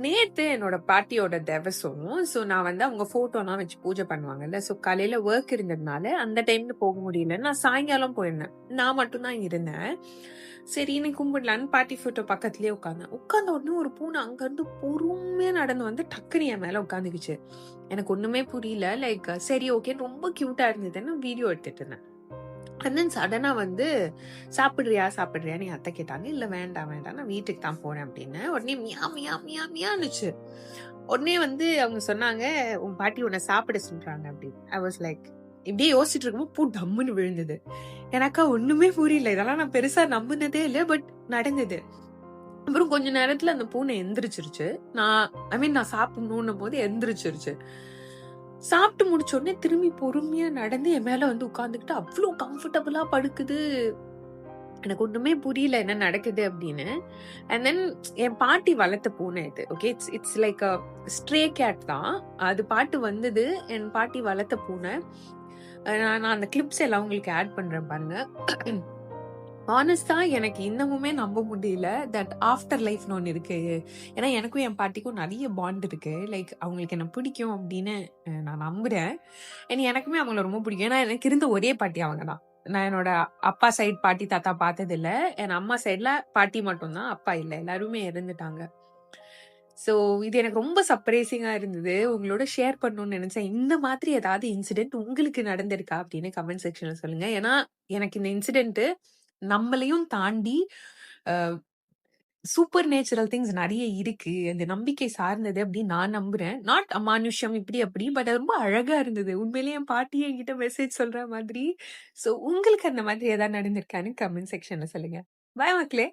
நேத்து என்னோட பாட்டியோட தெவசம். ஸோ நான் வந்து அவங்க ஃபோட்டோலாம் வச்சு பூஜை பண்ணுவாங்கல்ல. ஸோ காலையில வொர்க் இருந்ததுனால, அந்த டைம்ல போக முடியல. நான் சாயங்காலம் போயிருந்தேன். நான் மட்டும் தான் இருந்தேன். சரின்னு கும்பிடலான்னு பாட்டி ஃபோட்டோ பக்கத்திலேயே உட்கார்ந்தேன். உட்கார்ந்த உடனே ஒரு பூனை அங்கருந்து பொறுமையா நடந்து வந்து டக்குனு என் மேல உட்காந்துக்கிச்சு. எனக்கு ஒண்ணுமே புரியல. லைக் சரி ஓகே ரொம்ப கியூட்டா இருந்ததுன்னு வீடியோ எடுத்துட்டு இருந்தேன். அண்ட் தென் சடனா வந்து சாப்பிடுறியா சாப்பிடுறியான்னு என் அத்தை கேட்டாங்க. இல்ல வேண்டாம் வேண்டாம் நான் வீட்டுக்கு தான் போறேன் அப்படின்னு. உடனே மியா மியா மியா மியான்னுச்சு. உடனே வந்து அவங்க சொன்னாங்க உன் பாட்டி உன்னை சாப்பிட சொல்றாங்க அப்படின்னு. ஐ வாஸ் லைக் இப்படியே யோசிச்சுட்டு இருக்கும்போது பூ டம்முன்னு விழுந்தது. எனக்கா ஒண்ணுமே புரியல. இதெல்லாம் நான் பெருசா நம்பினதே இல்லை. பட் நடந்தது. அப்புறம் கொஞ்ச நேரத்துல அந்த பூனை எந்திரிச்சிருச்சு. நான் சாப்பிடணும்னும் போது எந்திரிச்சிருச்சு. சாப்பிட்டு முடிச்ச உடனே திரும்பி பொறுமையா நடந்து என் மேல வந்து உட்கார்ந்துகிட்டு அவ்வளவு கம்ஃபர்டபுளா படுக்குது. எனக்கு ஒண்ணுமே புரியல என்ன நடக்குது அப்படின்னு. அண்ட் தென் என் பாட்டி வளர்த்த பூனை இது. Okay it's like a stray cat தான். அது பாட்டு வந்தது. என் பாட்டி வளர்த்த பூனை. நான் அந்த கிளிப்ஸ் எல்லாம் உங்களுக்கு ஆட் பண்றேன் பாருங்க. ஹானஸ்டா எனக்கு இன்னமுமே நம்ப முடியல தட் ஆஃப்டர் லைஃப்னு ஒண்ணு இருக்கு. ஏன்னா எனக்கும் என் பாட்டிக்கும் நிறைய பாண்ட் இருக்கு. லைக் அவங்களுக்கு என்ன பிடிக்கும் அப்படின்னு நான் நம்புறேன். எனக்குமே அவங்கள ரொம்ப பிடிக்கும். ஏன்னா எனக்கு இருந்த ஒரே பாட்டி அவங்க தான். நான் என்னோட அப்பா சைடு பாட்டி தாத்தா பார்த்தது இல்ல. என் அம்மா சைடுல பாட்டி மட்டும்தான், அப்பா இல்ல. எல்லாருமே இறந்துட்டாங்க. ஸோ இது எனக்கு ரொம்ப சர்ப்ரைசிங்கா இருந்தது. உங்களோட ஷேர் பண்ணணும்னு நினைச்சேன். இந்த மாதிரி ஏதாவது இன்சிடென்ட் உங்களுக்கு நடந்திருக்கா அப்படின்னு கமெண்ட் செக்ஷன்ல சொல்லுங்க. ஏன்னா எனக்கு இந்த இன்சிடென்ட் நம்மளையும் தாண்டி சூப்பர் நேச்சுரல் திங்ஸ் நிறைய இருக்கு. அந்த நம்பிக்கை சார்ந்தது அப்படின்னு நான் நம்புறேன். நாட் அமானுஷ்யம் இப்படி அப்படி. பட் அது ரொம்ப அழகா இருந்தது. உண்மையிலேயே என் பாட்டி என்கிட்ட மெசேஜ் சொல்ற மாதிரி. ஸோ உங்களுக்கு அந்த மாதிரி ஏதாவது நடந்திருக்கான்னு கமெண்ட் செக்ஷன்ல சொல்லுங்க. பாய் மக்களே.